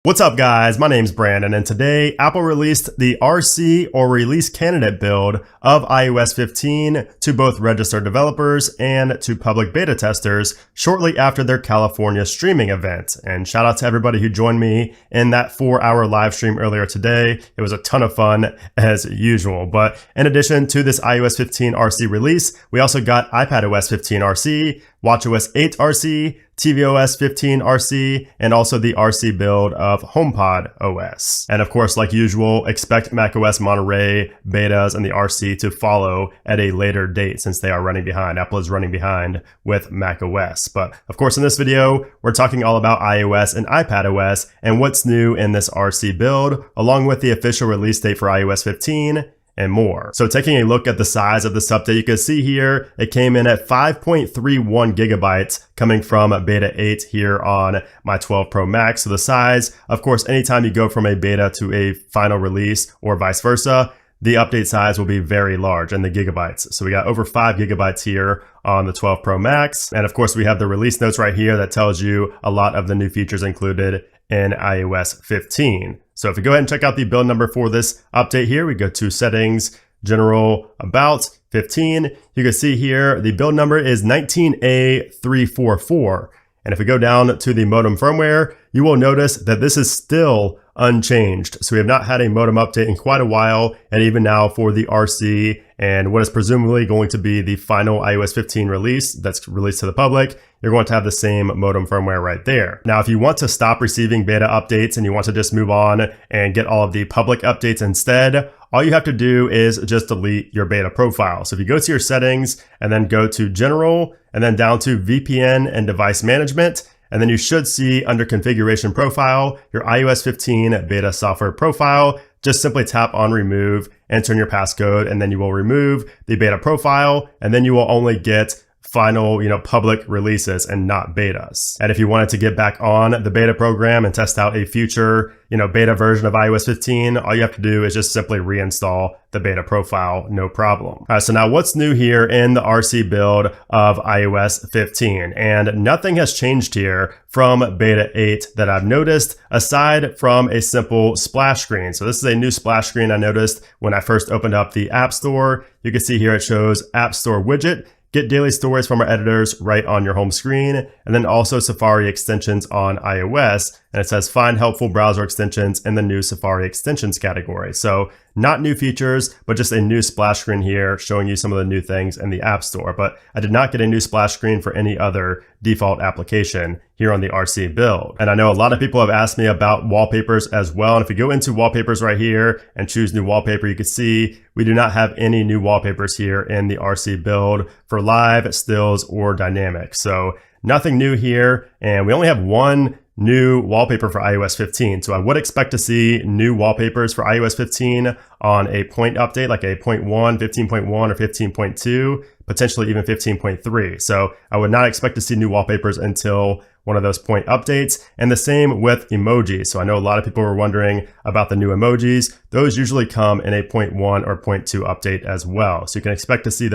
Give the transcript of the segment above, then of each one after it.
What's up guys, my name's Brandon and today Apple released the RC or release candidate build of iOS 15 to both registered developers and to public beta testers shortly after their California streaming event. And shout out to everybody who joined me in that 4-hour live stream earlier today. It was a ton of fun as usual. But in addition to this iOS 15 RC release, we also got iPadOS 15 RC, watchOS 8 RC, tvOS 15 RC, and also the RC build of HomePod OS. And of course, like usual, expect macOS Monterey betas and the RC to follow at a later date since they are running behind. Apple is running behind with macOS. But of course, in this video, we're talking all about iOS and iPadOS and what's new in this RC build, along with the official release date for iOS 15 and more. So taking a look at the size of this update, you can see here, it came in at 5.31 gigabytes coming from beta 8 here on my 12 Pro Max. So the size, of course, anytime you go from a beta to a final release or vice versa, the update size will be very large in the gigabytes. So we got over 5 gigabytes here on the 12 Pro Max. And of course, we have the release notes right here that tells you a lot of the new features included in iOS 15. So if we go ahead and check out the build number for this update here, we go to settings, general, about 15. You can see here the build number is 19A344. And if we go down to the modem firmware, you will notice that this is still unchanged. So we have not had a modem update in quite a while, and even now for the RC and what is presumably going to be the final iOS 15 release that's released to the public, you're going to have the same modem firmware right there. Now, if you want to stop receiving beta updates and you want to just move on and get all of the public updates instead, all you have to do is just delete your beta profile. So if you go to your settings and then go to general and then down to VPN and device management, and then you should see under configuration profile, your iOS 15 beta software profile. Just simply tap on remove, enter in your passcode, and then you will remove the beta profile, and then you will only get final, public releases and not betas. And if you wanted to get back on the beta program and test out a future, beta version of iOS 15, all you have to do is just simply reinstall the beta profile, no problem. All right, so now what's new here in the RC build of iOS 15? And nothing has changed here from beta 8 that I've noticed, aside from a simple splash screen. So this is a new splash screen I noticed when I first opened up the App Store. You can see here it shows App Store widget. Get daily stories from our editors right on your home screen, and then also Safari extensions on iOS. And it says find helpful browser extensions in the new Safari extensions category. So not new features, but just a new splash screen here showing you some of the new things in the App Store. But I did not get a new splash screen for any other default application here on the RC build. And I know a lot of people have asked me about wallpapers as well. And if we go into wallpapers right here and choose new wallpaper, you can see we do not have any new wallpapers here in the RC build for live, stills, or dynamic. So nothing new here. And we only have one new wallpaper for iOS 15. So I would expect to see new wallpapers for iOS 15 on a point update, like a 0.1, 15.1, or 15.2, potentially even 15.3. So I would not expect to see new wallpapers until one of those point updates. And the same with emojis. So I know a lot of people were wondering about the new emojis. Those usually come in a 0.1 or 0.2 update as well. So you can expect to see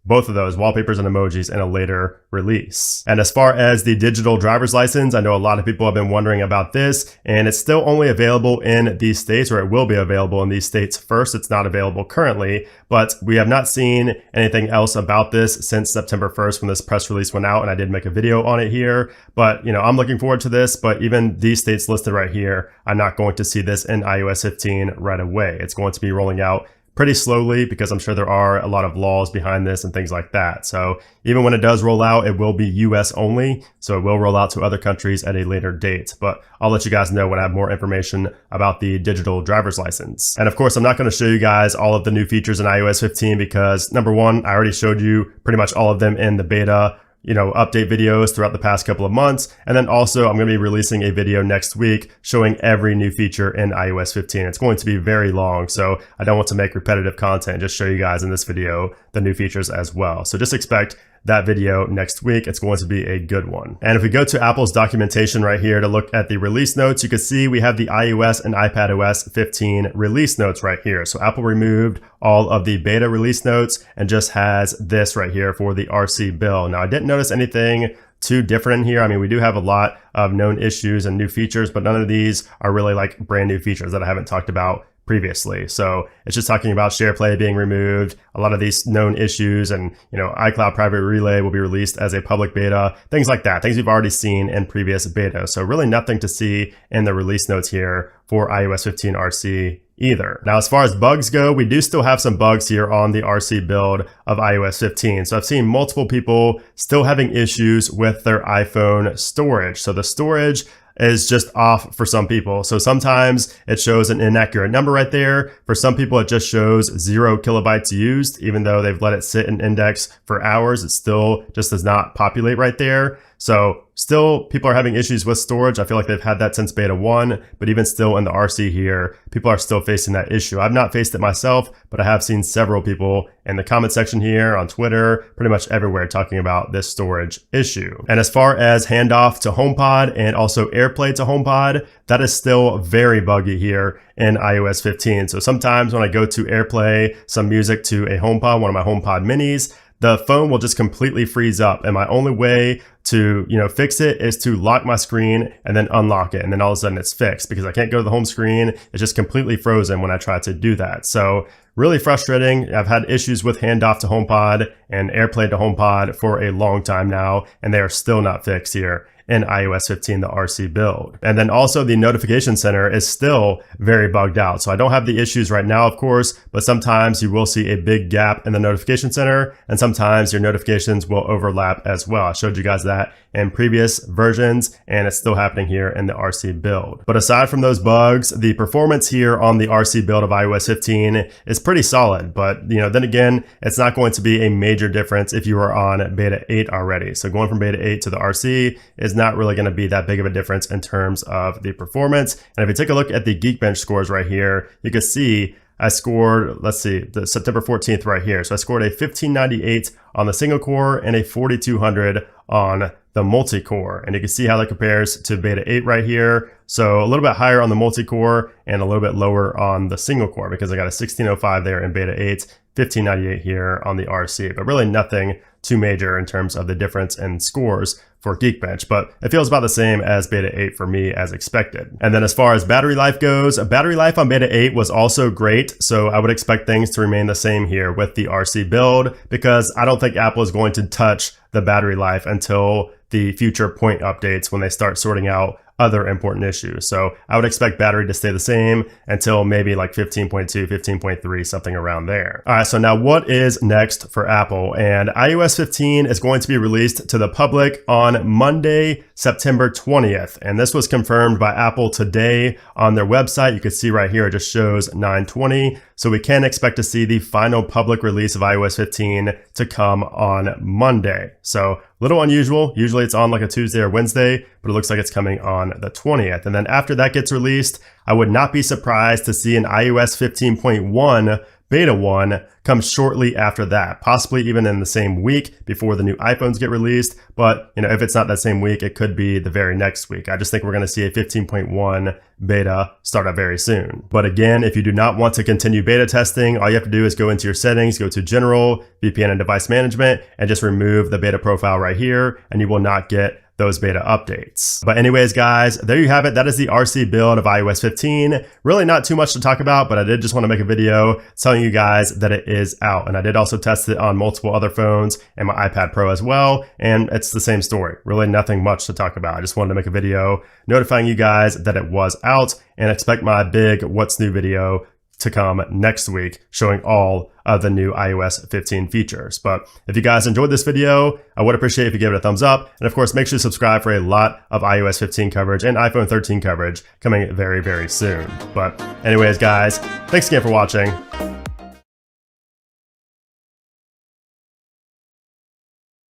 both of those, wallpapers and emojis, in a later release. And as far as the digital driver's license, I know a lot of people have been wondering about this, and it's still only available in these states, or it will be available in these states first. It's not available currently, but we have not seen anything else about this since September 1st when this press release went out, and I did make a video on it here. But, I'm looking forward to this, but even these states listed right here, I'm not going to see this in iOS 15 right away. It's going to be rolling out pretty slowly because I'm sure there are a lot of laws behind this and things like that. So even when it does roll out, it will be US only. So it will roll out to other countries at a later date. But I'll let you guys know when I have more information about the digital driver's license. And of course, I'm not going to show you guys all of the new features in iOS 15 because number one, I already showed you pretty much all of them in the beta update videos throughout the past couple of months. And then also I'm going to be releasing a video next week showing every new feature in iOS 15. It's going to be very long, so I don't want to make repetitive content, just show you guys in this video the new features as well. So just expect that video next week. It's going to be a good one. And if we go to Apple's documentation right here to look at the release notes, you can see we have the iOS and iPadOS 15 release notes right here. So Apple removed all of the beta release notes and just has this right here for the RC build. Now I didn't notice anything too different in here. I mean, we do have a lot of known issues and new features, but none of these are really like brand new features that I haven't talked about previously. So it's just talking about SharePlay being removed, a lot of these known issues, and iCloud Private Relay will be released as a public beta, things like that, things we've already seen in previous beta. So really nothing to see in the release notes here for iOS 15 RC either. Now, as far as bugs go, we do still have some bugs here on the RC build of iOS 15. So I've seen multiple people still having issues with their iPhone storage. So the storage is just off for some people. So sometimes it shows an inaccurate number right there. For some people, it just shows 0 kilobytes used, even though they've let it sit in index for hours. It still just does not populate right there. So still, people are having issues with storage. I feel like they've had that since beta 1, but even still in the RC here, people are still facing that issue. I've not faced it myself, but I have seen several people in the comment section here, on Twitter, pretty much everywhere talking about this storage issue. And as far as handoff to HomePod and also AirPlay to HomePod, that is still very buggy here in iOS 15. So sometimes when I go to AirPlay some music to a HomePod, one of my HomePod minis, the phone will just completely freeze up. And my only way to fix it is to lock my screen and then unlock it, and then all of a sudden it's fixed, because I can't go to the home screen. It's just completely frozen when I try to do that. So really frustrating. I've had issues with handoff to HomePod and AirPlay to HomePod for a long time now, and they are still not fixed here in iOS 15, the RC build. And then also the notification center is still very bugged out. So I don't have the issues right now, of course, but sometimes you will see a big gap in the notification center, and sometimes your notifications will overlap as well. I showed you guys that in previous versions, and it's still happening here in the RC build. But aside from those bugs, the performance here on the RC build of iOS 15 is pretty solid. But then again, it's not going to be a major difference if you are on beta 8 already. So going from beta 8 to the RC is not really going to be that big of a difference in terms of the performance. And if you take a look at the Geekbench scores right here, you can see I scored, let's see, the September 14th right here. So I scored a 1598 on the single core and a 4200 on the multi-core. And you can see how that compares to beta 8 right here. So a little bit higher on the multi-core and a little bit lower on the single core, because I got a 1605 there in beta 8, 1598 here on the RC, but really nothing too major in terms of the difference in scores for Geekbench, but it feels about the same as beta 8 for me as expected. And then as far as battery life goes, battery life on beta 8 was also great, so I would expect things to remain the same here with the RC build, because I don't think Apple is going to touch the battery life until the future point updates, when they start sorting out other important issues. So I would expect battery to stay the same until maybe like 15.2, 15.3, something around there. All right, so now what is next for Apple? And iOS 15 is going to be released to the public on Monday, September 20th. And this was confirmed by Apple today on their website. You can see right here, it just shows 9/20. So we can expect to see the final public release of iOS 15 to come on Monday. So a little unusual. Usually it's on like a Tuesday or Wednesday, but it looks like it's coming on the 20th. And then after that gets released, I would not be surprised to see an iOS 15.1 beta 1 comes shortly after that, possibly even in the same week before the new iPhones get released. But if it's not that same week, it could be the very next week. I just think we're going to see a 15.1 beta start up very soon. But again, if you do not want to continue beta testing, all you have to do is go into your settings, go to General, VPN and Device Management, and just remove the beta profile right here, and you will not get those beta updates. But anyways, guys, there you have it. That is the RC build of iOS 15. Really not too much to talk about, but I did just want to make a video telling you guys that it is out. And I did also test it on multiple other phones and my iPad Pro as well. And it's the same story. Really nothing much to talk about. I just wanted to make a video notifying you guys that it was out, and expect my big What's New video to come next week, showing all of the new iOS 15 features. But if you guys enjoyed this video, I would appreciate if you give it a thumbs up. And of course, make sure to subscribe for a lot of iOS 15 coverage and iPhone 13 coverage coming very, very soon. But anyways, guys, thanks again for watching.